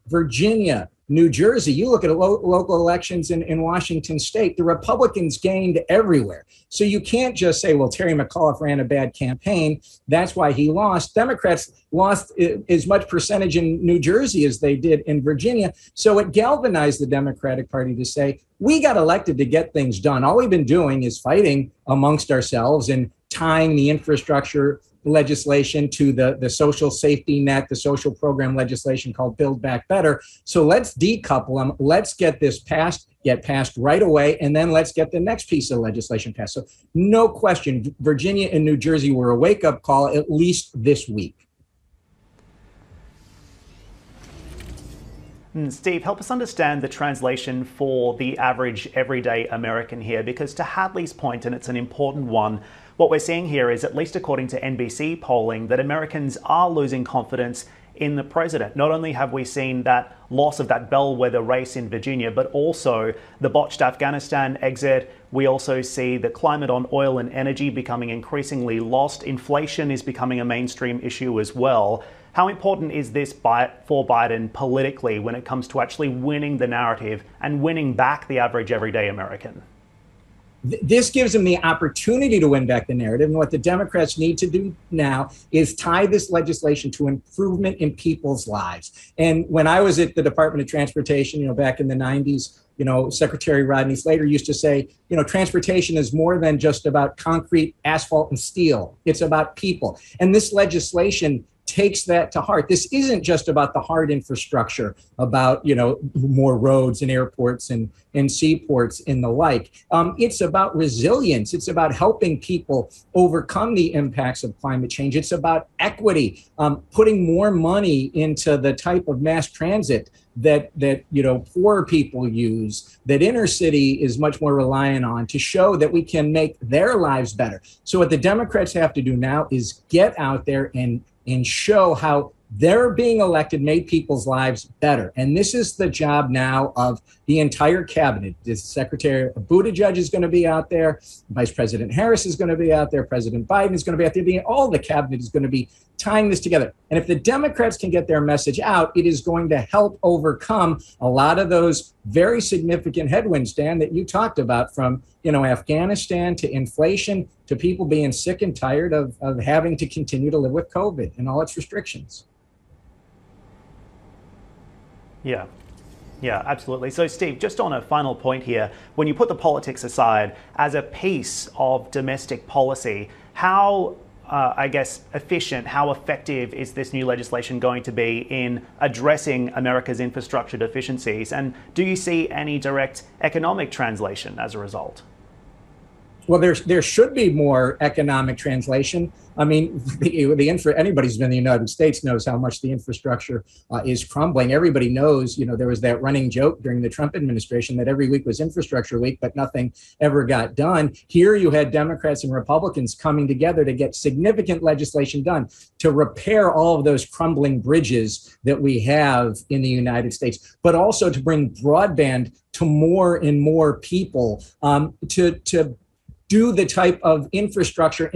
Virginia, New Jersey. You look at local elections in Washington state, the Republicans gained everywhere. So you can't just say, well, Terry McAuliffe ran a bad campaign. That's why he lost. Democrats lost as much percentage in New Jersey as they did in Virginia. So it galvanized the Democratic Party to say, we got elected to get things done. All we've been doing is fighting amongst ourselves and tying the infrastructure legislation to the social safety net, the social program legislation called Build Back Better. So let's decouple them. Let's get this get passed right away, and then let's get the next piece of legislation passed. So no question, Virginia and New Jersey were a wake-up call, at least this week. Steve, help us understand the translation for the average everyday American here, because to Hadley's point, and it's an important one, what we're seeing here is, at least according to NBC polling, that Americans are losing confidence in the president. Not only have we seen that loss of that bellwether race in Virginia, but also the botched Afghanistan exit. We also see the climate on oil and energy becoming increasingly lost. Inflation is becoming a mainstream issue as well. How important is this for Biden politically when it comes to actually winning the narrative and winning back the average everyday American? This gives them the opportunity to win back the narrative. And what the Democrats need to do now is tie this legislation to improvement in people's lives. And when I was at the Department of Transportation, back in the 90s, Secretary Rodney Slater used to say, transportation is more than just about concrete, asphalt, and steel. It's about people. And this legislation takes that to heart. This isn't just about the hard infrastructure, about, more roads and airports and seaports and the like. It's about resilience. It's about helping people overcome the impacts of climate change. It's about equity, putting more money into the type of mass transit that poor people use, that inner city is much more reliant on, to show that we can make their lives better. So what the Democrats have to do now is get out there and show how their being elected made people's lives better. And this is the job now of the entire cabinet. The Secretary Buttigieg is going to be out there. Vice President Harris is going to be out there. President Biden is going to be out there. All the cabinet is going to be tying this together. And if the Democrats can get their message out, it is going to help overcome a lot of those very significant headwinds, Dan, that you talked about, from Afghanistan to inflation to people being sick and tired of having to continue to live with COVID and all its restrictions. Yeah, absolutely. So, Steve, just on a final point here, when you put the politics aside, as a piece of domestic policy, how, efficient, how effective is this new legislation going to be in addressing America's infrastructure deficiencies? And do you see any direct economic translation as a result? Well, there should be more economic translation. I mean, anybody who's been in the United States knows how much the infrastructure is crumbling. Everybody knows, there was that running joke during the Trump administration that every week was infrastructure week, but nothing ever got done. Here you had Democrats and Republicans coming together to get significant legislation done to repair all of those crumbling bridges that we have in the United States, but also to bring broadband to more and more people, to do the type of infrastructure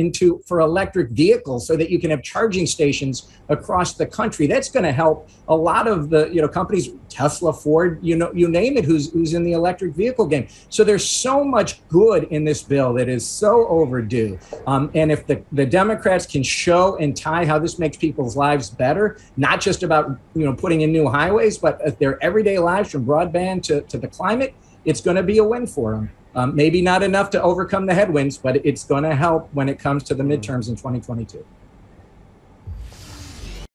for electric vehicles so that you can have charging stations across the country. That's going to help a lot of the companies, Tesla, Ford, you name it, who's in the electric vehicle game. So there's so much good in this bill that is so overdue. And if the Democrats can show and tie how this makes people's lives better, not just about putting in new highways, but their everyday lives, from broadband to the climate, it's going to be a win for them. Maybe not enough to overcome the headwinds, but it's going to help when it comes to the midterms in 2022.